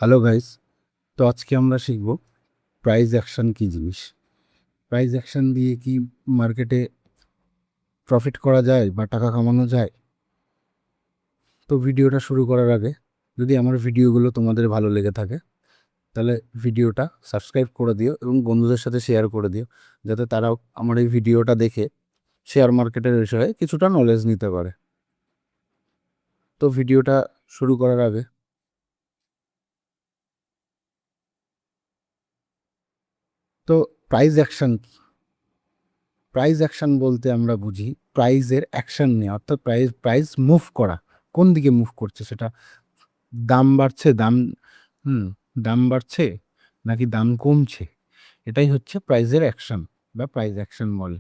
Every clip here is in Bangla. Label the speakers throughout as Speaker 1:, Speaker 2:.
Speaker 1: Hello guys. তো আজকে আমরা শিখব প্রাইস অ্যাকশন কী জিনিস। প্রাইস অ্যাকশন দিয়ে কি মার্কেটে প্রফিট করা যায় বা টাকা কামানো যায়? তো ভিডিওটা শুরু করার আগে যদি আমার ভিডিওগুলো তোমাদের ভালো লেগে থাকে তাহলে ভিডিওটা সাবস্ক্রাইব করে দিও এবং বন্ধুদের সাথে শেয়ার করে দিও, যাতে তারাও আমার এই ভিডিওটা দেখে শেয়ার মার্কেটের বিষয়ে কিছুটা নলেজ নিতে পারে। তো ভিডিওটা শুরু করার আগে তো প্রাইস অ্যাকশন প্রাইস অ্যাকশন বলতে আমরা বুঝি প্রাইজের অ্যাকশন নেওয়া, অর্থাৎ প্রাইস মুভ করা। কোন দিকে মুভ করছে সেটা, দাম বাড়ছে, হুম দাম বাড়ছে নাকি দাম কমছে, এটাই হচ্ছে প্রাইজের অ্যাকশন বা প্রাইস অ্যাকশন বলে।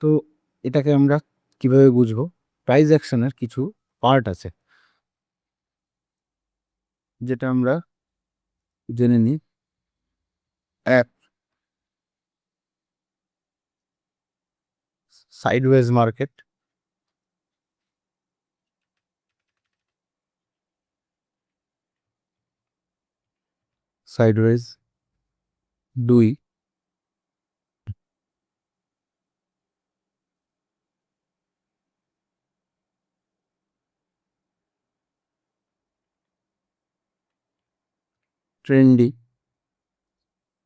Speaker 1: তো এটাকে আমরা কিভাবে বুঝবো? প্রাইস অ্যাকশনের কিছু পার্ট আছে যেটা আমরা জেনে নিই। এক, সাইডওয়েজ মার্কেট। সাইডওয়েজ। দুই, ট্রেন্ডি।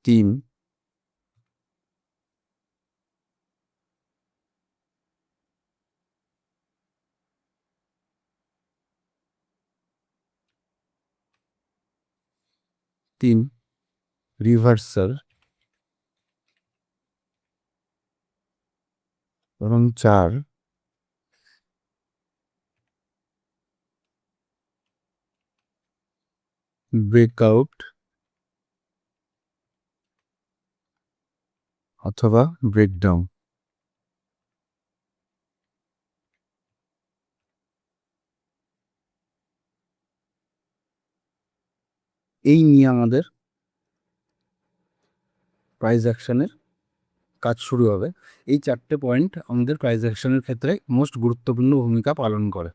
Speaker 1: তিন, তিন রিভার্সাল। এবং চার, ব্রেকআউট অথবা ব্রেকডাউন। এই নিয়ে আমাদের প্রাইস অ্যাকশনের কাজ শুরু হবে। এই চারটে পয়েন্ট আমাদের প্রাইস অ্যাকশনের ক্ষেত্রে মোস্ট গুরুত্বপূর্ণ ভূমিকা পালন করে।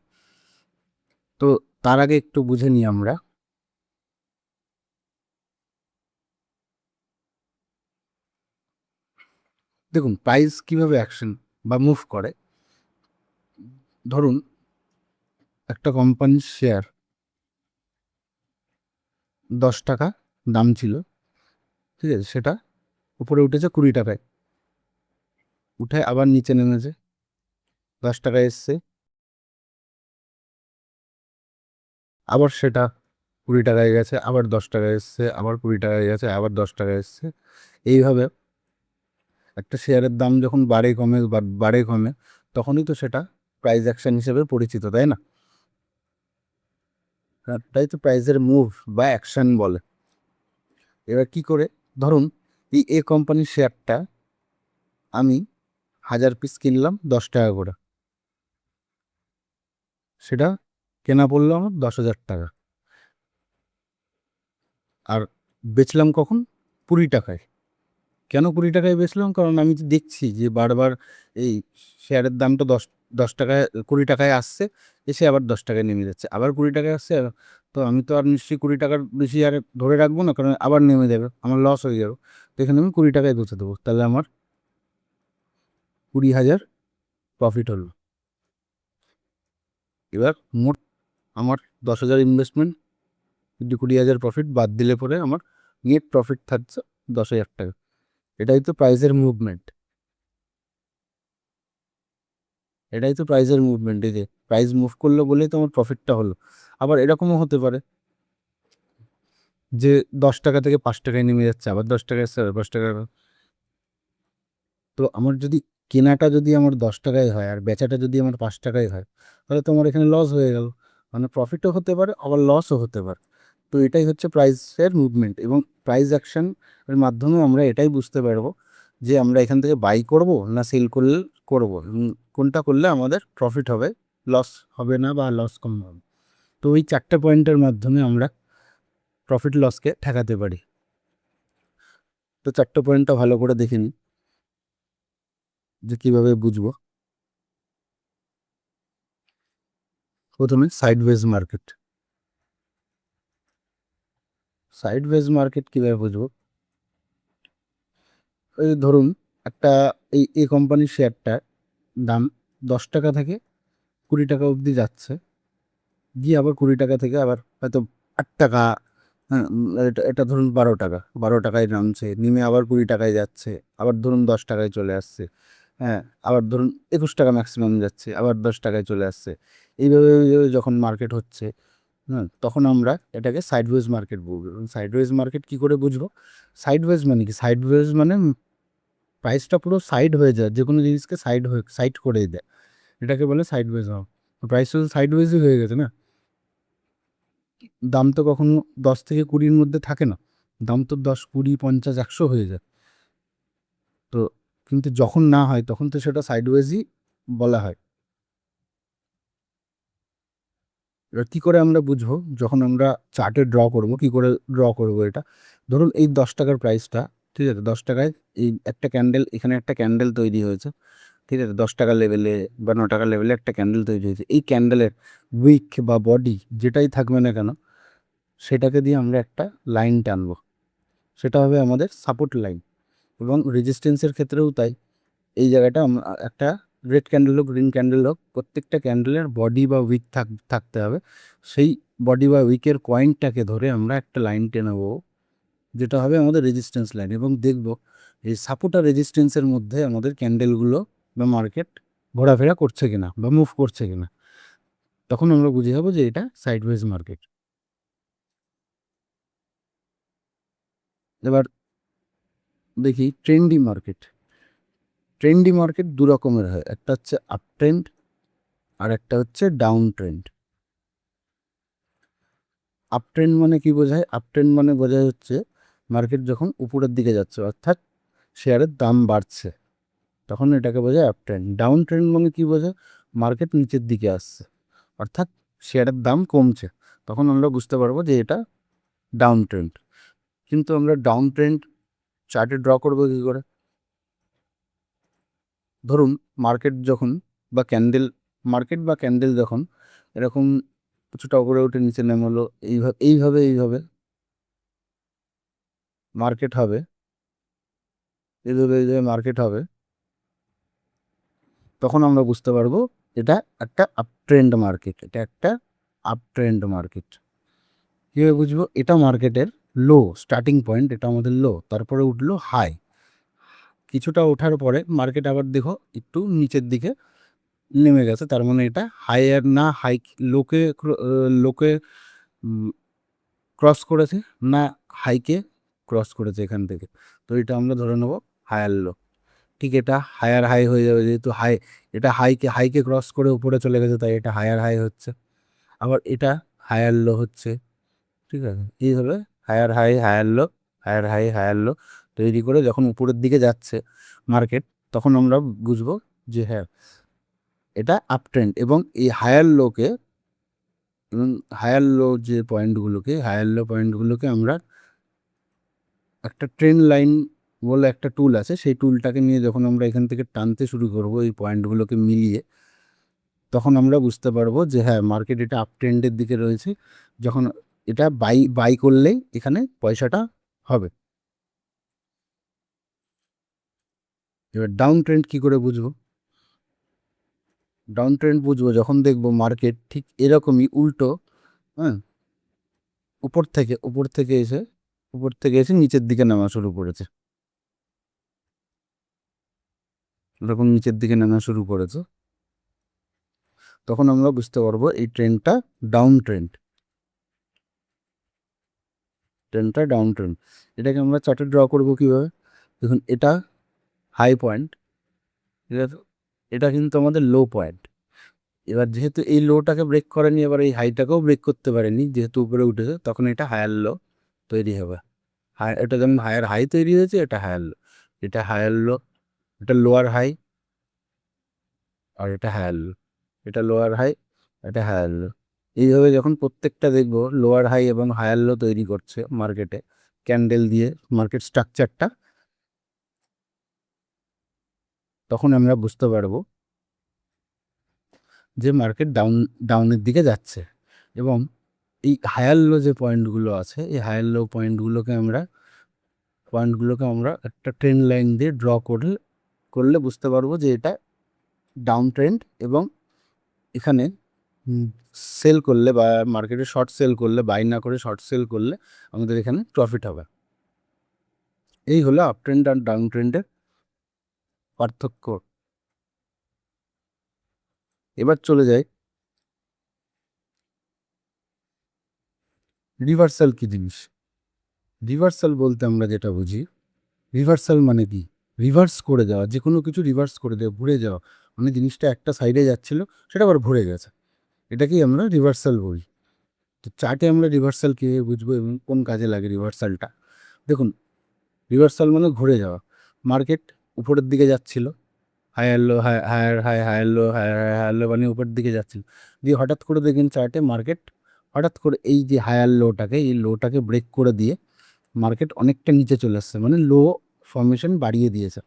Speaker 1: তো তার আগে একটু বুঝে নিই আমরা। দেখুন প্রাইস কিভাবে অ্যাকশন বা মুভ করে। ধরুন একটা কোম্পানির শেয়ার 10 টাকা দাম ছিল, ঠিক আছে, সেটা উপরে উঠেছে 20 টাকায়, উঠে আবার নিচে নেমেছে, 10 টাকায় এসছে, আবার সেটা 20 টাকায় গেছে, আবার 10 টাকায় এসছে, আবার 20 টাকায় গেছে, আবার 10 টাকায় এসছে। এইভাবে একটা শেয়ারের দাম যখন বাড়ে কমে তখনই তো সেটা প্রাইস অ্যাকশন হিসেবে পরিচিত, তাই না? তাই তো প্রাইসের মুভ বা অ্যাকশন বলে। এবার কি করে, ধরুন এই এ কোম্পানির শেয়ারটা আমি 1000 পিস কিনলাম 10 টাকা করে, সেটা কেনা পড়লো আমার 10,000 টাকা, আর বেচলাম কখন? 20 টাকায়। কেন 20 টাকায় বেচলাম? কারণ আমি তো দেখছি যে বারবার এই শেয়ারের দামটা দশ দশ টাকায় 20 টাকায় আসছে, এসে আবার 10 টাকায় নেমে যাচ্ছে, আবার 20 টাকায় আসছে। তো আমি তো আর নিশ্চয়ই 20 টাকার বেশি আর ধরে রাখবো না, কারণ আবার নেমে যাবে, আমার লস হয়ে যাবে। তো এখানে আমি 20 টাকায় বেচে দেবো, তাহলে আমার 20,000 প্রফিট হলো। এবার মোট আমার 10,000 ইনভেস্টমেন্ট, 20,000 প্রফিট বাদ দিলে পরে আমার নেট প্রফিট থাকছে 10,000 টাকা। এটাই তো প্রাইসের মুভমেন্ট। এই যে প্রাইস মুভ করলো বলেই তো আমার প্রফিটটা হলো। আবার এরকমও হতে পারে যে 10 টাকা থেকে 5 টাকায় নেমে যাচ্ছে, আবার 10 টাকায় আসছে, আবার 5 টাকা। তো আমার যদি কেনাটা যদি আমার 10 টাকায় হয় আর বেচাটা যদি আমার 5 টাকায় হয়, তাহলে তো আমার এখানে লস হয়ে গেল। মানে প্রফিটও হতে পারে, আবার লসও হতে পারে। তো এটাই হচ্ছে প্রাইসের মুভমেন্ট, এবং প্রাইস অ্যাকশন এর মাধ্যমে আমরা এটাই বুঝতে পারবো যে আমরা এখান থেকে বাই করব না সেল করব, এবং কোনটা করলে আমাদের প্রফিট হবে, লস হবে না বা লস কম হবে। তো ওই চারটে পয়েন্টের মাধ্যমে আমরা প্রফিট লসকে ঠেকাতে পারি। তো চারটে পয়েন্টটা ভালো করে দেখে নিই যে কীভাবে বুঝবো। প্রথমে সাইডওয়েজ মার্কেট। সাইডওয়েজ মার্কেট কীভাবে বুঝবো? ওই ধরুন একটা এই কোম্পানির শেয়ারটার দাম 10 টাকা থেকে 20 টাকা অবধি যাচ্ছে, গিয়ে আবার 20 টাকা থেকে আবার হয়তো 8 টাকা, হ্যাঁ, এটা ধরুন 12 টাকা, 12 টাকায় নামছে, নেমে আবার 20 টাকায় যাচ্ছে, আবার ধরুন 10 টাকায় চলে আসছে, হ্যাঁ, আবার ধরুন 21 টাকা ম্যাক্সিমাম যাচ্ছে, আবার 10 টাকায় চলে আসছে। এইভাবে যখন মার্কেট হচ্ছে, হ্যাঁ, তখন আমরা এটাকে সাইডওয়েজ মার্কেট বলবো। এবং সাইডওয়েজ মার্কেট কী করে বুঝবো? সাইডওয়েজ মানে কি? সাইডওয়েজ মানে প্রাইসটা পুরো সাইড হয়ে যায়, যে কোনো জিনিসকে সাইড করে দেয়, এটাকে বলে সাইডওয়েজ হওয়া। প্রাইস তো সাইডওয়েজই হয়ে গেছে না, দাম তো কখনো 10 থেকে 20-র মধ্যে থাকে না, দাম তো 10, 20, 50, 100 হয়ে যায়। তো কিন্তু যখন না হয় তখন তো সেটা সাইডওয়েজই বলা হয়। এবার কী করে আমরা বুঝবো? যখন আমরা চার্টে ড্র করবো, কী করে ড্র করবো এটা? ধরুন এই 10 টাকার প্রাইসটা, ঠিক আছে, 10 টাকায় এই একটা ক্যান্ডেল, এখানে একটা ক্যান্ডেল তৈরি হয়েছে, ঠিক আছে, 10 টাকা লেভেলে বা 9 টাকা লেভেলে একটা ক্যান্ডেল তৈরি হয়েছে। এই ক্যান্ডেলের উইক বা বডি যেটাই থাকবে না কেন, সেটাকে দিয়ে আমরা একটা লাইন টানবো, সেটা হবে আমাদের সাপোর্ট লাইন। এবং রেজিস্ট্যান্সের ক্ষেত্রেও তাই। এই জায়গাটা একটা রেড ক্যান্ডেল হোক, গ্রিন ক্যান্ডেল হোক, প্রত্যেকটা ক্যান্ডেলের বডি বা উইক থাকতে হবে। সেই বডি বা উইকের পয়েন্টটাকে ধরে আমরা একটা লাইন টেনে নেবো, যেটা হবে আমাদের রেজিস্ট্যান্স লাইন। এবং দেখব এই সাপোর্ট আর রেজিস্ট্যান্সের মধ্যে আমাদের ক্যান্ডেলগুলো বা মার্কেট ঘোরাফেরা করছে কিনা বা মুভ করছে কিনা, তখন আমরা বুঝে যাবো যে এটা সাইডওয়েজ মার্কেট। এবার দেখি ট্রেন্ডি মার্কেট। ট্রেন্ডি মার্কেট দু রকমের হয়, একটা হচ্ছে আপ ট্রেন্ড আর একটা হচ্ছে ডাউন ট্রেন্ড। আপ ট্রেন্ড মানে কি বোঝায়? আপ ট্রেন্ড মানে বোঝায় হচ্ছে মার্কেট যখন উপরের দিকে যাচ্ছে, অর্থাৎ শেয়ারের দাম বাড়ছে, তখন এটাকে বোঝায় আপ ট্রেন্ড। ডাউন ট্রেন্ড মানে কি বোঝায়? মার্কেট নিচের দিকে আসছে, অর্থাৎ শেয়ারের দাম কমছে, তখন আমরা বুঝতে পারবো যে এটা ডাউন ট্রেন্ড। কিন্তু আমরা ডাউন ট্রেন্ড চার্টে ড্র করবো কী করে? ধরুন মার্কেট যখন বা ক্যান্ডেল মার্কেট বা ক্যান্ডেল যখন এরকম কিছুটা উপরে উঠে নিচে নেমে হলো, এইভাবে মার্কেট হবে, এইভাবে মার্কেট হবে, তখন আমরা বুঝতে পারবো এটা একটা আপ ট্রেন্ড মার্কেট, এটা একটা আপ ট্রেন্ড মার্কেট। কীভাবে বুঝবো? এটা মার্কেটের লো, স্টার্টিং পয়েন্ট, এটা আমাদের লো, তারপরে উঠলো হাই, কিছুটা ওঠার পরে মার্কেট আবার দেখো একটু নিচের দিকে নেমে গেছে, তার মানে এটা হায়ার না হাই, লোকে লোকে ক্রস করেছে, না হাইকে ক্রস করেছে এখান থেকে, তো এটা আমরা ধরে নেবো হায়ার লো। ঠিক, এটা হায়ার হাই হয়ে যাবে, যেহেতু এটা হাইকে ক্রস করে উপরে চলে গেছে, তাই এটা হায়ার হাই হচ্ছে। আবার এটা হায়ার লো হচ্ছে, ঠিক আছে, এইভাবে higher high higher low, higher high higher low তৈরি করে যখন উপরের দিকে যাচ্ছে মার্কেট, তখন আমরা বুঝবো যে হ্যাঁ এটা আপ ট্রেন্ড। এবং এই হায়ার লো যে পয়েন্টগুলোকে, হায়ার লো পয়েন্টগুলোকে আমরা একটা ট্রেন্ড লাইন বলে একটা টুল আছে, সেই টুলটাকে নিয়ে যখন আমরা এখান থেকে টানতে শুরু করবো এই পয়েন্টগুলোকে মিলিয়ে, তখন আমরা বুঝতে পারবো যে হ্যাঁ মার্কেট এটা আপ ট্রেন্ডের দিকে রয়েছে, যখন এটা বাই করলেই এখানে পয়সাটা হবে। এবার ডাউন ট্রেন্ড কী করে বুঝবো? ডাউন ট্রেন্ড বুঝবো যখন দেখবো মার্কেট ঠিক এরকমই উল্টো, হ্যাঁ, উপর থেকে এসে নিচের দিকে নামা শুরু করেছে, এরকম নিচের দিকে নামা শুরু করেছে, তখন আমরা বুঝতে পারবো এই ট্রেন্ডটা ডাউন ট্রেন্ড। এটাকে আমরা চার্টে ড্র করবো কীভাবে? দেখুন এটা হাই পয়েন্ট, ঠিক আছে, এটা কিন্তু আমাদের লো পয়েন্ট। এবার যেহেতু এই লোটাকে ব্রেক করেনি, এবার এই হাইটাকেও ব্রেক করতে পারেনি, যেহেতু উপরে উঠেছে, তখন এটা হায়ার লো তৈরি হবে। এটা যেমন হায়ার হাই তৈরি হয়েছে, এটা হায়ার লো, এটা হায়ার লো, এটা লোয়ার হাই, আর এটা হায়ার লো, এটা লোয়ার হাই, এটা হায়ার লো। এইভাবে যখন প্রত্যেকটা দেখবো লোয়ার হাই এবং হায়ার লো তৈরি করছে মার্কেটে ক্যান্ডেল দিয়ে, মার্কেট স্ট্রাকচারটা, তখন আমরা বুঝতে পারবো যে মার্কেট ডাউনের দিকে যাচ্ছে। এবং এই হায়ার লো যে পয়েন্টগুলো আছে, এই হায়ার লো পয়েন্টগুলোকে আমরা একটা ট্রেন্ড লাইন দিয়ে ড্র করলে বুঝতে পারবো যে এটা ডাউন ট্রেন্ড, এবং এখানে সেল করলে বা মার্কেটে শর্ট সেল করলে, বাই না করে শর্ট সেল করলে আমাদের এখানে প্রফিট হবে। এই হলো আপ ট্রেন্ড আর ডাউন ট্রেন্ডের পার্থক্য। এবার চলে যাই রিভার্সাল কি জিনিস। রিভার্সাল বলতে আমরা যেটা বুঝি, রিভার্সাল মানে কি, রিভার্স করে যাওয়া, যে কোনো কিছু রিভার্স করে দেওয়া, ঘুরে যাওয়া, মানে জিনিসটা একটা সাইডে যাচ্ছিল সেটা আবার ঘুরে গেছে, এটাকেই আমরা রিভার্সাল বলি। তো চার্টে আমরা রিভার্সাল কীভাবে বুঝবো এবং কোন কাজে লাগে রিভার্সালটা? দেখুন, রিভার্সাল মানে ঘুরে যাওয়া। মার্কেট উপরের দিকে যাচ্ছিল, higher low, higher high, higher low, higher high, higher low, মানে উপরের দিকে যাচ্ছিল, দিয়ে হঠাৎ করে দেখেন চার্টে মার্কেট হঠাৎ করে এই যে হায়ার লোটাকে, এই লোটাকে ব্রেক করে দিয়ে মার্কেট অনেকটা নিচে চলে আসছে, মানে লো ফর্মেশন বাড়িয়ে দিয়েছে।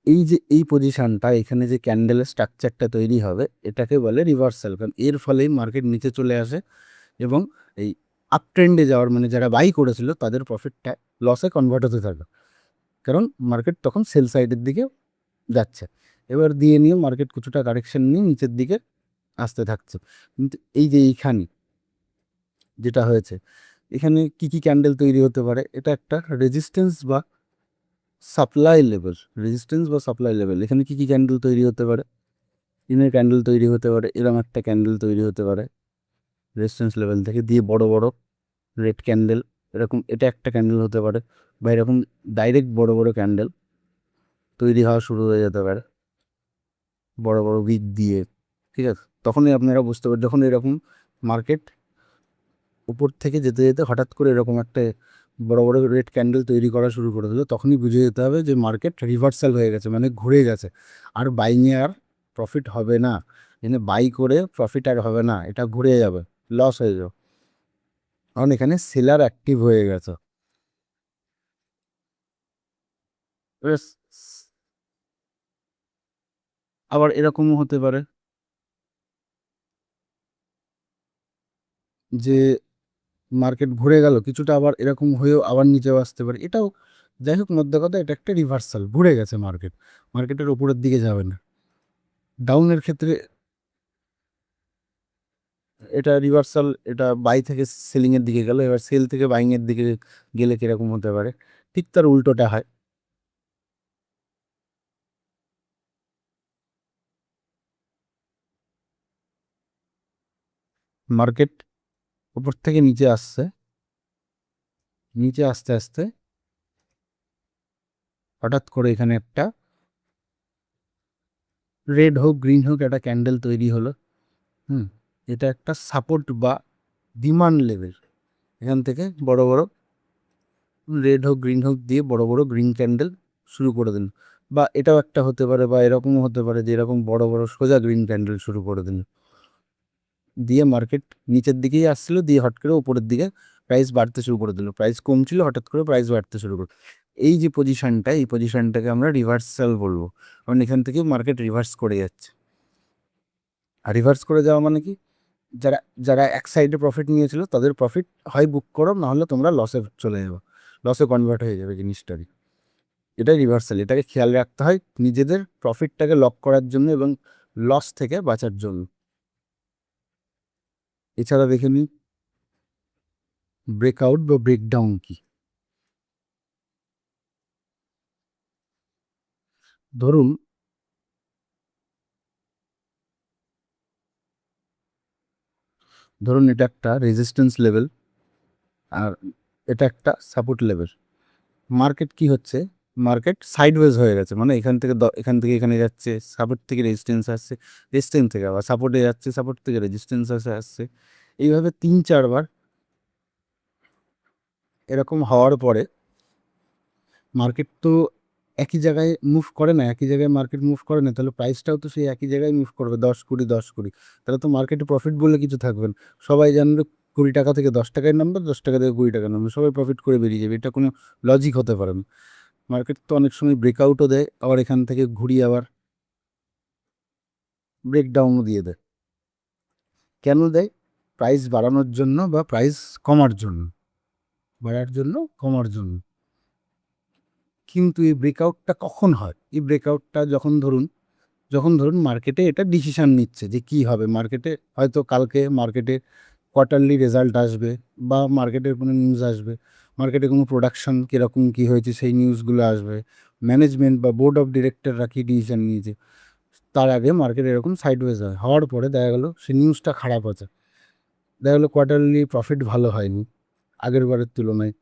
Speaker 1: এই যে এই পজিশানটা, এখানে যে ক্যান্ডেলের স্ট্রাকচারটা তৈরি হবে, এটাকে বলে রিভার্সাল। কারণ এর ফলেই মার্কেট নিচে চলে আসে এবং এই আপ ট্রেন্ডে যাওয়ার, মানে যারা বাই করেছিল তাদের প্রফিটটা লসে কনভার্ট হতে থাকে, কারণ মার্কেট তখন সেল সাইডের দিকে যাচ্ছে। এবার দিয়ে নিয়ে মার্কেট কিছুটা কারেকশন নিয়ে নিচের দিকে আসতে থাকছে। কিন্তু এই যে এইখানে যেটা হয়েছে, এখানে কি কি ক্যান্ডেল তৈরি হতে পারে, এটা একটা রেজিস্ট্যান্স বা সাপ্লাই লেভেল। রেজিস্ট্যান্স বা সাপ্লাই লেভেল, এখানে কি কি ক্যান্ডেল তৈরি হতে পারে? ইনের ক্যান্ডেল তৈরি হতে পারে, এরকম একটা ক্যান্ডেল তৈরি হতে পারে রেজিস্ট্যান্স লেভেল থেকে, দিয়ে বড় বড় রেড ক্যান্ডেল, এরকম এটা একটা ক্যান্ডেল হতে পারে, বা এরকম ডাইরেক্ট বড় বড় ক্যান্ডেল তৈরি হওয়া শুরু হয়ে যেতে পারে বড় বড় উইক দিয়ে। ঠিক আছে, তখনই আপনারা বুঝতে পারেন, যখন এরকম মার্কেট উপর থেকে যেতে যেতে হঠাৎ করে এরকম একটা বড় বড় রেড ক্যান্ডেল তৈরি করা শুরু করে দিল, তখনই বুঝে যেতে হবে যে মার্কেট রিভার্সাল হয়ে গেছে, মানে ঘুরে গেছে, আর বাইংয়ে আর প্রফিট হবে না। এখানে বাই করে প্রফিট আর হবে না, এটা ঘুরে যাবে, লস হয়ে যাবে, কারণ এখানে সেলার অ্যাক্টিভ হয়ে গেছে। এবার আবার এরকমও হতে পারে যে মার্কেট ঘুরে গেল কিছুটা, আবার এরকম হয়েও আবার নিচেও আসতে পারে, এটাও যাই হোক, মধ্যে কথা এটা একটা রিভার্সাল, ঘুরে গেছে মার্কেট, মার্কেটের ওপরের দিকে যাবে না। ডাউনের ক্ষেত্রে এটা রিভার্সাল, এটা বাই থেকে সেলিংয়ের দিকে গেল, এবার সেল থেকে বাইংয়ের দিকে গেলে কীরকম হতে পারে, ঠিক তার উল্টোটা হয়। মার্কেট উপর থেকে নিচে আসছে, নিচে আস্তে আস্তে হঠাৎ করে এখানে একটা রেড হোক গ্রিন হোক একটা ক্যান্ডেল তৈরি হলো। এটা একটা সাপোর্ট বা ডিমান্ড লেভেল, এখান থেকে বড় বড় রেড হোক গ্রিন হোক দিয়ে বড় বড় গ্রিন ক্যান্ডেল শুরু করে দিন, বা এটাও একটা হতে পারে, বা এরকমও হতে পারে যে এরকম বড় বড় সোজা গ্রিন ক্যান্ডেল শুরু করে দিন, দিয়ে মার্কেট নিচের দিকেই আসছিল, দিয়ে হট করে উপরের দিকে প্রাইস বাড়তে শুরু করে দিল, প্রাইস কম ছিল হঠাৎ করে প্রাইস বাড়তে শুরু করলো। এই যে পজিশনটা, এই পজিশনটাকে আমরা রিভার্সাল বলবো, কারণ এখান থেকে মার্কেট রিভার্স করে যাচ্ছে। আর রিভার্স করে যাওয়া মানে কি, যারা যারা এক সাইডে প্রফিট নিয়েছিল তাদের প্রফিট হয় বুক করো, নাহলে তোমরা লসে চলে যাবে, লসে কনভার্ট হয়ে যাবে জিনিসটারই। এটাই রিভার্সাল, এটাকে খেয়াল রাখতে হয় নিজেদের প্রফিটটাকে লক করার জন্য এবং লস থেকে বাঁচার জন্য। এছাড়া দেখে নিই ব্রেকআউট বা ব্রেকডাউন কি। ধরুন ধরুন এটা একটা রেজিস্ট্যান্স লেভেল, আর এটা একটা সাপোর্ট লেভেল। মার্কেট কি হচ্ছে, মার্কেট সাইডওয়েজ হয়ে গেছে, মানে এখান থেকে এখান থেকে এখানে যাচ্ছে, সাপোর্ট থেকে রেজিস্ট্যান্স আসছে, রেজিস্ট্যান্স থেকে আবার সাপোর্টে যাচ্ছে, সাপোর্ট থেকে রেজিস্ট্যান্স আসছে, এইভাবে 3-4 বার এরকম হওয়ার পরে মার্কেট তো একই জায়গায় মুভ করে না, একই জায়গায় মার্কেট মুভ করে না, তাহলে প্রাইসটাও তো সেই একই জায়গায় মুভ করবে, 10-20 10-20, তাহলে তো মার্কেটে প্রফিট বলে কিছু থাকবে না। সবাই জানবে 20 টাকা থেকে 10 টাকায় নামবে, 10 টাকা থেকে 20 টাকা নামবে, সবাই প্রফিট করে বেরিয়ে যাবে, এটা কোনো লজিক হতে পারে না। মার্কেট তো অনেক সময় ব্রেকআউটও দেয়, আবার এখান থেকে ঘুরিয়ে আবার ব্রেকডাউনও দিয়ে দেয়। কেন দেয়? প্রাইস বাড়ানোর জন্য বা প্রাইস কমার জন্য, বাড়ার জন্য কমার জন্য। কিন্তু এই ব্রেকআউটটা কখন হয়? এই ব্রেকআউটটা যখন ধরুন মার্কেটে এটা ডিসিশান নিচ্ছে যে কী হবে। মার্কেটে হয়তো কালকে মার্কেটে কোয়ার্টারলি রেজাল্ট আসবে বা মার্কেটের কোনো নিউজ আসবে, মার্কেটে কোনো প্রোডাকশন কীরকম কী হয়েছে সেই নিউজগুলো আসবে, ম্যানেজমেন্ট বা বোর্ড অফ ডিরেক্টররা কী ডিসিশান নিয়েছে। তার আগে মার্কেট এরকম সাইডওয়েজ হয়, হওয়ার পরে দেখা গেলো সেই নিউজটা খারাপ আছে, দেখা গেলো কোয়ার্টারলি প্রফিট ভালো হয়নি আগের বারের তুলনায়,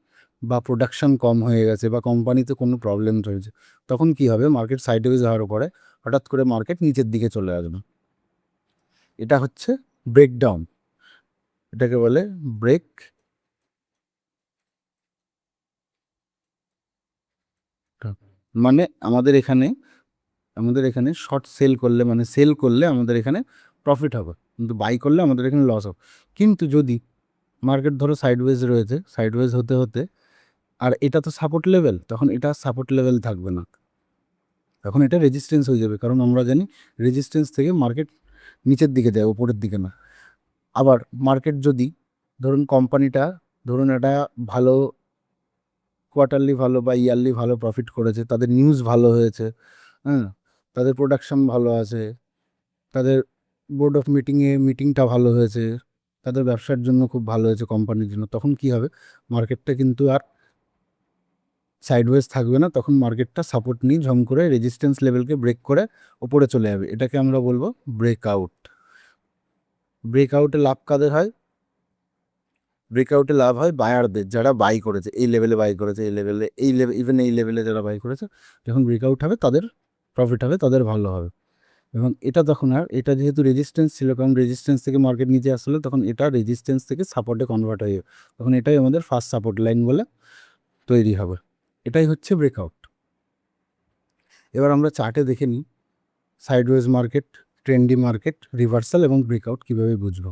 Speaker 1: বা প্রোডাকশন কম হয়ে গেছে, বা কোম্পানিতে কোনো প্রবলেম রয়েছে। তখন কী হবে, মার্কেট সাইডওয়েজ হওয়ার পরে হঠাৎ করে মার্কেট নিচের দিকে চলে আসবে। এটা হচ্ছে ব্রেকডাউন, এটাকে বলে ব্রেক। মানে আমাদের এখানে শর্ট সেল করলে, মানে সেল করলে আমাদের এখানে প্রফিট হবে, কিন্তু বাই করলে আমাদের এখানে লস হবে। কিন্তু যদি মার্কেট ধরো সাইডওয়েজ রয়েছে, সাইডওয়েজ হতে হতে আর এটা তো সাপোর্ট লেভেল, তখন এটা সাপোর্ট লেভেল থাকবে না, তখন এটা রেজিস্ট্যান্স হয়ে যাবে। কারণ আমরা জানি রেজিস্ট্যান্স থেকে মার্কেট নিচের দিকে যায়, ওপরের দিকে না। আবার মার্কেট যদি কোম্পানিটা একটা ভালো কোয়ার্টারলি ভালো বা ইয়ারলি ভালো প্রফিট করেছে, তাদের নিউজ ভালো হয়েছে, হ্যাঁ, তাদের প্রোডাকশন ভালো আছে, তাদের বোর্ড অফ মিটিংটা ভালো হয়েছে, তাদের ব্যবসার জন্য খুব ভালো হয়েছে কোম্পানির জন্য, তখন কি হবে, মার্কেটটা কিন্তু আর সাইডওয়েজ থাকবে না, তখন মার্কেটটা সাপোর্ট নিয়ে ঝম করে রেজিস্ট্যান্স লেভেলকে ব্রেক করে ওপরে চলে যাবে। এটাকে আমরা বলবো ব্রেকআউট। ব্রেকআউটে লাভ কাদের হয়? ব্রেকআউটে লাভ হয় বায়ারদের, যারা বাই করেছে এই লেভেলে, বাই করেছে এই লেভেলে, ইভেন এই লেভেলে যারা বাই করেছে, যখন ব্রেকআউট হবে তাদের প্রফিট হবে, তাদের ভালো হবে। এবং এটা তখন আর এটা যেহেতু রেজিস্ট্যান্স ছিল, কারণ রেজিস্ট্যান্স থেকে মার্কেট নিচে আসলে তখন এটা রেজিস্ট্যান্স থেকে সাপোর্টে কনভার্ট হয়ে যাবে, তখন এটাই আমাদের ফার্স্ট সাপোর্ট লাইন বলে তৈরি হবে। এটাই হচ্ছে ব্রেকআউট। এবার আমরা চার্টে দেখে নিই sideways market, trendy market, reversal এবং ব্রেকআউট কীভাবে বুঝবো।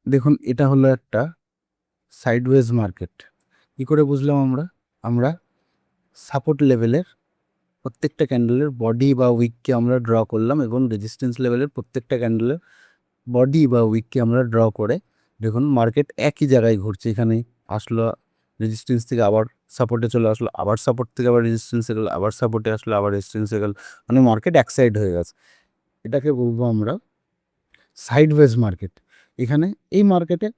Speaker 1: দেখুন, এটা হলো একটা সাইডওয়েজ মার্কেট। কী করে বুঝলাম আমরা? আমরা সাপোর্ট লেভেলের প্রত্যেকটা ক্যান্ডেলের বডি বা উইককে আমরা ড্র করলাম, এবং রেজিস্ট্যান্স লেভেলের প্রত্যেকটা ক্যান্ডেলের বডি বা উইককে আমরা ড্র করে, দেখুন মার্কেট একই জায়গায় ঘুরছে। এখানে আসলো, রেজিস্ট্যান্স থেকে আবার সাপোর্টে চলে আসলো, আবার সাপোর্ট থেকে আবার রেজিস্ট্যান্সে গেল, আবার সাপোর্টে আসলো, আবার রেজিস্ট্যান্সে গেল, মানে মার্কেট এক সাইড হয়ে গেছে। এটাকে বলবো আমরা সাইডওয়েজ মার্কেট। এখানে এই মার্কেটে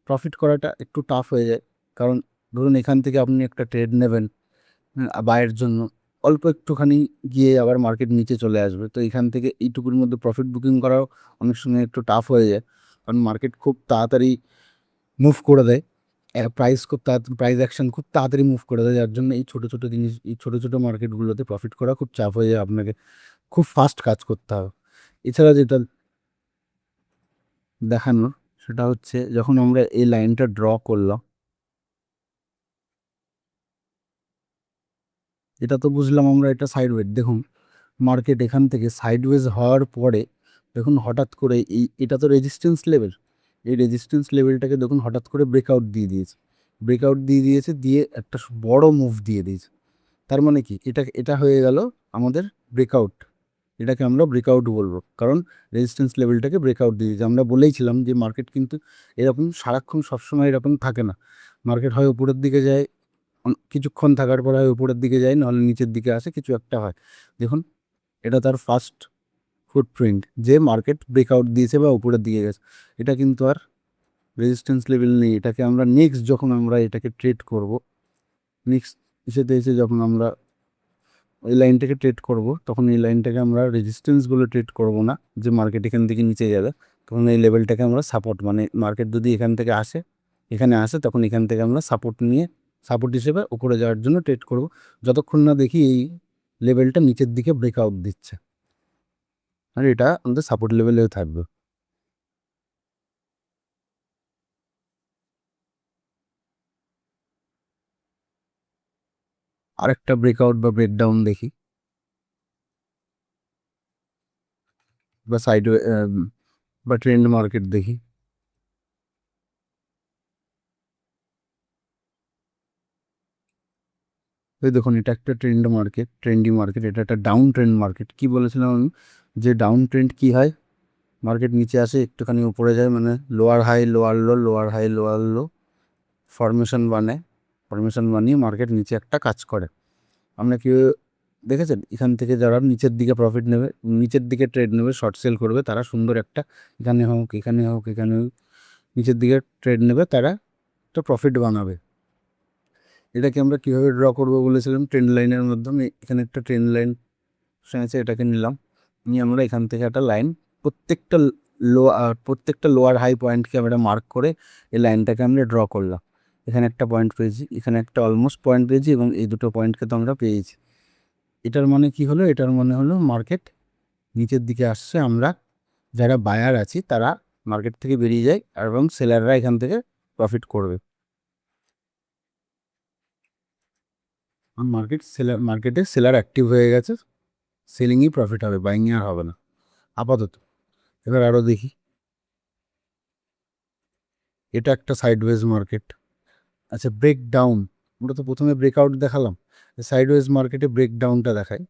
Speaker 1: প্রফিট করাটা একটু টাফ হয়ে যায়, কারণ ধরুন এখান থেকে আপনি একটা ট্রেড নেবেন বায়ের জন্য, অল্প একটুখানি গিয়ে আবার মার্কেট নিচে চলে আসবে, তো এখান থেকে এইটুকুর মধ্যে প্রফিট বুকিং করাও অনেক সময় একটু টাফ হয়ে যায়, কারণ মার্কেট খুব তাড়াতাড়ি মুভ করে দেয়, প্রাইস অ্যাকশন খুব তাড়াতাড়ি মুভ করে দেয়, যার জন্য এই ছোটো ছোটো জিনিস, এই ছোটো ছোটো মার্কেটগুলোতে প্রফিট করা খুব চাপ হয়ে যায়, আপনাকে খুব ফাস্ট কাজ করতে হবে। এছাড়া যেটা দেখানোর, সেটা হচ্ছে যখন আমরা এই লাইনটা ড্র করলাম, এটা তো বুঝলাম আমরা এটা সাইডওয়েজ। দেখুন মার্কেট এখান থেকে সাইডওয়েজ হওয়ার পরে দেখুন হঠাৎ করে এটা তো রেজিস্ট্যান্স লেভেল, এই রেজিস্ট্যান্স লেভেলটাকে দেখুন হঠাৎ করে ব্রেকআউট দিয়ে একটা বড় মুভ দিয়ে দিয়েছে। তার মানে কি, এটা হয়ে গেল আমাদের ব্রেকআউট। এটাকে আমরা ব্রেকআউট বলবো, কারণ রেজিস্ট্যান্স লেভেলটাকে ব্রেকআউট দিয়ে দিয়েছে। আমরা বলেইছিলাম যে মার্কেট কিন্তু এরকম সারাক্ষণ সবসময় এরকম থাকে না, মার্কেট হয় উপরের দিকে যায়, কিছুক্ষণ থাকার পর হয় উপরের দিকে যায়, নাহলে নিচের দিকে আসে, কিছু একটা হয়। দেখুন এটা তার ফার্স্ট ফুটপ্রিন্ট, যে মার্কেট ব্রেকআউট দিয়েছে বা উপরের দিকে গেছে। এটা কিন্তু আর রেজিস্ট্যান্স লেভেল নেই। এটাকে আমরা যখন আমরা এটাকে ট্রেড করব, নেক্সট এসে যখন আমরা ওই লাইনটাকে ট্রেড করব, তখন এই লাইনটাকে আমরা রেজিস্ট্যান্সগুলো ট্রেড করব না, যে মার্কেট এখান থেকে নিচে যাবে, তখন এই লেভেলটাকে আমরা সাপোর্ট, মানে মার্কেট যদি এখান থেকে আসে, এখানে আসে, তখন এখান থেকে আমরা সাপোর্ট নিয়ে, সাপোর্ট হিসেবে উপরে যাওয়ার জন্য ট্রেড করব, যতক্ষণ না দেখি এই লেভেলটা নিচের দিকে ব্রেকআউট দিচ্ছে, আর এটা আমাদের সাপোর্ট লেভেলেও থাকবে। আরেকটা ব্রেকআউট বা ব্রেকডাউন দেখি, বা সাইডওয়ে বা ট্রেন্ড মার্কেট দেখি। এই দেখুন, এটা একটা ট্রেন্ড মার্কেট, ট্রেন্ডি মার্কেট, এটা একটা ডাউন ট্রেন্ড মার্কেট। কি বলেছিলাম আমি, যে ডাউন ট্রেন্ড কি হয়, মার্কেট নিচে আসে, একটুখানি উপরে যায়, মানে lower high lower low, lower high lower low formation বানায়, ফরমেশন বানিয়ে মার্কেট নিচে একটা কাজ করে। আমরা কি দেখেছেন, এখান থেকে যারা নিচের দিকে প্রফিট নেবে, নিচের দিকে ট্রেড নেবে, শর্ট সেল করবে, তারা সুন্দর একটা, এখানে হোক এখানে হোক এখানে হোক, নিচের দিকে ট্রেড নেবে, তারা একটা প্রফিট বানাবে। এটাকে আমরা কীভাবে ড্র করবো বলেছিলাম, ট্রেন্ড লাইনের মাধ্যমে। এখানে একটা ট্রেন্ড লাইন আছে, এটাকে নিলাম, নিয়ে আমরা এখান থেকে একটা লাইন, প্রত্যেকটা প্রত্যেকটা লোয়ার হাই পয়েন্টকে আমরা মার্ক করে এই লাইনটাকে আমরা ড্র করলাম। এখানে একটা পয়েন্ট পেয়েছি, এখানে একটা অলমোস্ট পয়েন্ট পেয়েছি, এবং এই দুটো পয়েন্টকে তো আমরা পেয়েছি। এটার মানে কি হলো, এটার মানে হলো মার্কেট নিচের দিকে আসছে, আমরা যারা বায়ার আছি তারা মার্কেট থেকে বেরিয়ে যায়, এবং সেলাররা এখান থেকে প্রফিট করবে। মার্কেটে সেলার অ্যাক্টিভ হয়ে গেছে, সেলিংই প্রফিট হবে, বাইংয়ে আর হবে না আপাতত। এবার আরও দেখি, এটা একটা সাইডওয়েজ মার্কেট। আচ্ছা, ব্রেক ডাউন, আমরা তো প্রথমে ব্রেকআউট দেখালাম, সাইডওয়েজ মার্কেটে ব্রেক ডাউনটা দেখায়।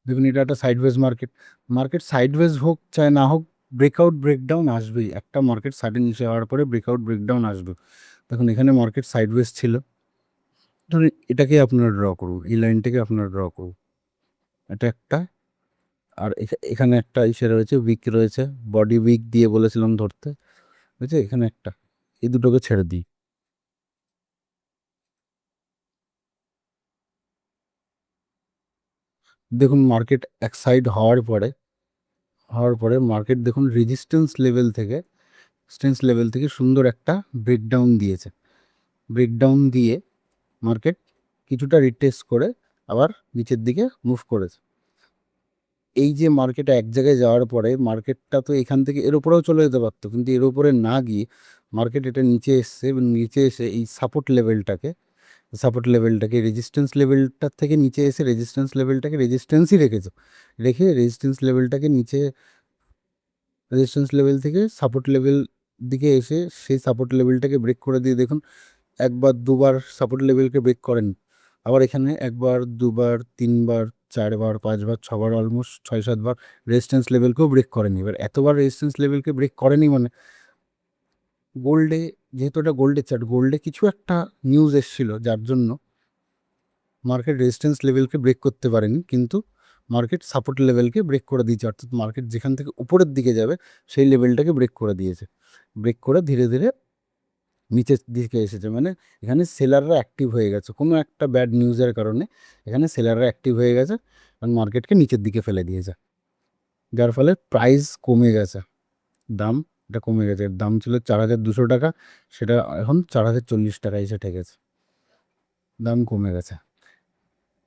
Speaker 1: দেখুন, এটা একটা সাইডওয়েজ মার্কেট, মার্কেট সাইডওয়েজ হোক চাই না হোক, ব্রেকআউট ব্রেকডাউন আসবেই, একটা মার্কেট সাইডে নিচে হওয়ার পরে ব্রেকআউট ব্রেকডাউন আসবে। দেখুন, এখানে মার্কেট সাইডওয়েজ ছিল, ধরুন এটাকে আপনারা ড্র করুন, এই লাইনটাকে আপনারা ড্র করুন, এটা একটা, আর এখানে একটা ইসে রয়েছে, উইক রয়েছে, বডি উইক দিয়ে বলেছিলাম ধরতে, বুঝছে, এখানে একটা, এই দুটোকে ছেড়ে দিই। দেখুন, মার্কেট এক সাইড হওয়ার পরে মার্কেট দেখুন রেজিস্ট্যান্স লেভেল থেকে সুন্দর একটা ব্রেকডাউন দিয়েছে, ব্রেকডাউন দিয়ে মার্কেট কিছুটা রিটেস্ট করে আবার নিচের দিকে মুভ করেছে। এই যে মার্কেট এক জায়গায় যাওয়ার পরে, মার্কেটটা তো এখান থেকে এর উপরেও চলে যেতে পারতো, কিন্তু এর উপরে না গিয়ে মার্কেট এটা নিচে এসছে, এবং নিচে এসে এই সাপোর্ট লেভেলটাকে রেজিস্ট্যান্স লেভেলটার থেকে নিচে এসে রেজিস্ট্যান্স লেভেলটাকে রেজিস্ট্যান্সই রেখেছে, রেখে রেজিস্ট্যান্স লেভেলটাকে নিচে, রেজিস্ট্যান্স লেভেল থেকে সাপোর্ট লেভেল দিকে এসে সেই সাপোর্ট লেভেলটাকে ব্রেক করে দিয়ে, দেখুন একবার দুবার সাপোর্ট লেভেলকে ব্রেক করেন, আবার এখানে একবার দুবার তিনবার চারবার পাঁচবার ছবার, অলমোস্ট 6-7 বার রেজিস্ট্যান্স লেভেলকেও ব্রেক করেনি। এবার এতবার রেজিস্ট্যান্স লেভেলকে ব্রেক করেনি মানে, গোল্ডে, যেহেতু এটা গোল্ডের চার্ট, গোল্ডে কিছু একটা নিউজ এসেছিল যার জন্য মার্কেট রেজিস্ট্যান্স লেভেলকে ব্রেক করতে পারেনি, কিন্তু মার্কেট সাপোর্ট লেভেলকে ব্রেক করে দিয়েছে, অর্থাৎ মার্কেট যেখান থেকে উপরের দিকে যাবে সেই লেভেলটাকে ব্রেক করে দিয়েছে, ব্রেক করে ধীরে ধীরে নিচের দিকে এসেছে। মানে এখানে সেলাররা অ্যাক্টিভ হয়ে গেছে, কোনো একটা ব্যাড নিউজের কারণে এখানে সেলাররা অ্যাক্টিভ হয়ে গেছে, এবং মার্কেটকে নিচের দিকে ফেলে দিয়েছে, যার ফলে প্রাইস কমে গেছে, দাম, এটা কমে গেছে। এর দাম ছিল 4,200 টাকা, সেটা এখন 4,040 টাকা এসে ঠেকেছে, দাম কমে গেছে।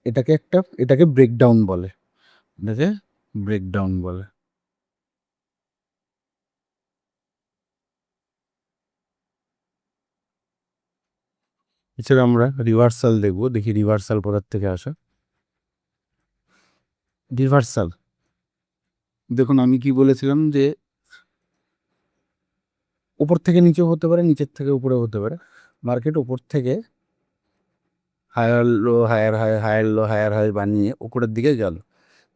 Speaker 1: এটাকে ব্রেকডাউন বলে, এটাকে ব্রেকডাউন বলে। এছাড়া আমরা রিভার্সাল দেখবো, দেখি রিভার্সাল কোথার থেকে আসে। রিভার্সাল, দেখুন আমি কি বলেছিলাম, যে উপর থেকে নিচেও হতে পারে, নিচের থেকে উপরেও হতে পারে। মার্কেট উপর থেকে higher low higher high, higher low higher high বানিয়ে উপরের দিকে গেল,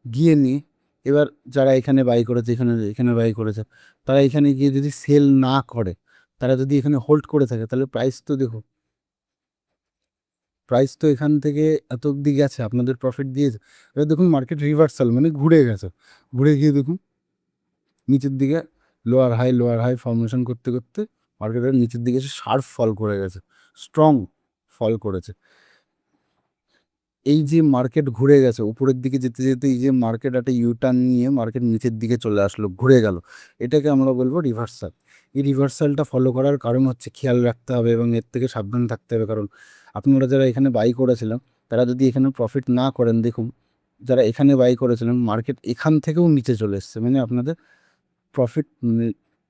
Speaker 1: গিয়ে নিয়ে এবার যারা এখানে বাই করেছে, এখানে এখানে বাই করেছে, তারা এখানে গিয়ে যদি সেল না করে, তারা যদি এখানে হোল্ড করে থাকে, তাহলে প্রাইস তো দেখো, প্রাইস তো এখান থেকে এত অব্দি গেছে, আপনাদের প্রফিট দিয়েছে। এবার দেখুন মার্কেট রিভার্সাল, মানে ঘুরে গেছে, ঘুরে গিয়ে দেখুন নিচের দিকে লোয়ার হাই ফর্মেশন করতে করতে মার্কেটের নিচের দিকে এসে শার্প ফল করে গেছে, স্ট্রং ফল করেছে। এই যে মার্কেট ঘুরে গেছে উপরের দিকে যেতে যেতে, এই যে মার্কেট একটা ইউটার্ন নিয়ে মার্কেট নিচের দিকে চলে আসলো, ঘুরে গেল, এটাকে আমরা বলবো রিভার্সাল। এই রিভার্সালটা ফলো করার কারণ হচ্ছে খেয়াল রাখতে হবে এবং এর থেকে সাবধান থাকতে হবে। কারণ আপনারা যারা এখানে বাই করেছিলেন তারা যদি এখানে প্রফিট না করেন, দেখুন যারা এখানে বাই করেছিলেন মার্কেট এখান থেকেও নিচে চলে এসছে, মানে আপনাদের প্রফিট,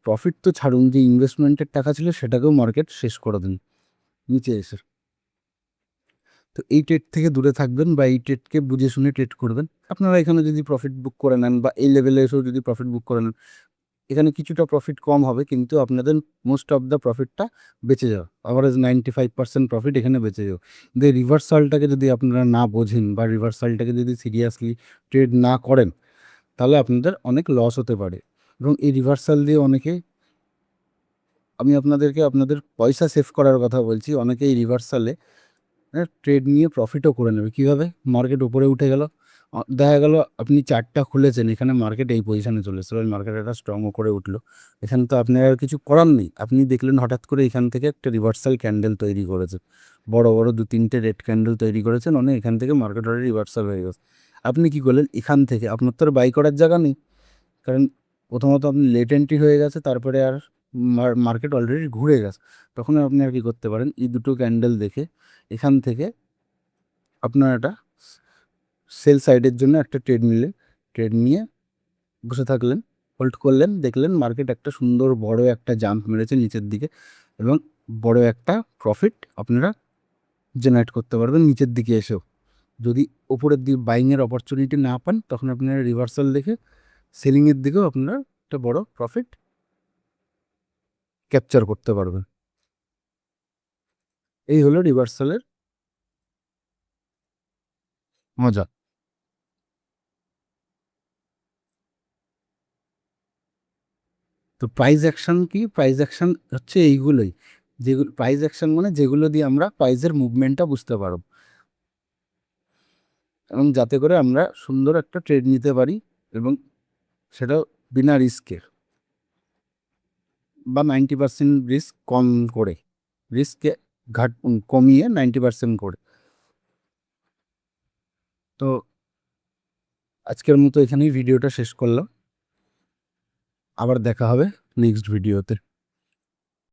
Speaker 1: প্রফিট তো ছাড়ুন, যে ইনভেস্টমেন্টের টাকা ছিল সেটাকেও মার্কেট শেষ করে দিন নিচে এসে। তো এই ট্রেড থেকে দূরে থাকবেন বা এই ট্রেডকে বুঝে শুনে ট্রেড করবেন। আপনারা এখানে যদি প্রফিট বুক করে নেন বা এই লেভেলে এসেও যদি প্রফিট বুক করে নেন, এখানে কিছুটা প্রফিট কম হবে কিন্তু আপনাদের মোস্ট অফ দ্য প্রফিটটা বেঁচে যাবে, অ্যাভারেজ 95% প্রফিট এখানে বেঁচে যাবে। কিন্তু এই রিভার্সালটাকে যদি আপনারা না বোঝেন বা রিভার্সালটাকে যদি সিরিয়াসলি ট্রেড না করেন, তাহলে আপনাদের অনেক লস হতে পারে। এবং এই রিভার্সাল দিয়ে অনেকে, আমি আপনাদেরকে আপনাদের পয়সা সেভ করার কথা বলছি, অনেকে এই রিভার্সালে ট্রেড নিয়ে প্রফিটও করে নেবে। কীভাবে? মার্কেট উপরে উঠে গেল, দেখা গেল আপনি চার্টটা খুলেছেন, এখানে মার্কেট এই পজিশানে চলে এসেছে, মার্কেট একটা স্ট্রংও করে উঠলো, এখানে তো আপনার আর কিছু করার নেই। আপনি দেখলেন হঠাৎ করে এখান থেকে একটা রিভার্সাল ক্যান্ডেল তৈরি করেছে, বড় বড় 2-3টে রেড ক্যান্ডেল তৈরি করেছেন, অনেক এখান থেকে মার্কেট অলরেডি রিভার্সাল হয়ে গেছে। আপনি কি করলেন? এখান থেকে আপনার তো আর বাই করার জায়গা নেই, কারণ প্রথমত আপনি লেট এন্ট্রি হয়ে গেছে, তারপরে আর মার্কেট অলরেডি ঘুরে গেছে। তখন আপনি আর কি করতে পারেন, এই দুটো ক্যান্ডেল দেখে এখান থেকে আপনার একটা সেল সাইডের জন্য একটা ট্রেড নিলে, ট্রেড নিয়ে বসে থাকলেন, হোল্ড করলেন, দেখলেন মার্কেট একটা সুন্দর বড় একটা জাম্প মেরেছে নিচের দিকে এবং বড় একটা প্রফিট আপনারা জেনারেট করতে পারবেন নিচের দিকে এসেও। যদি ওপরের দিকে বাইংয়ের অপরচুনিটি না পান, তখন আপনারা রিভার্সাল দেখে সেলিংয়ের দিকেও আপনারা একটা বড় প্রফিট ক্যাপচার করতে পারবেন। এই হলো রিভার্সালের মজা। তো প্রাইস অ্যাকশন কি? প্রাইস অ্যাকশন হচ্ছে এইগুলোই, যেগুলো প্রাইস অ্যাকশন মানে যেগুলো দিয়ে আমরা প্রাইসের মুভমেন্টটা বুঝতে পারব এবং যাতে করে আমরা সুন্দর একটা ট্রেড নিতে পারি এবং সেটাও বিনা রিস্কের বা 90% রিস্ক কম করে, রিস্ককে কমিয়ে 90% করে। তো আজকের মতো এখানেই ভিডিওটা শেষ করলাম, আবার দেখা হবে নেক্সট ভিডিওতে।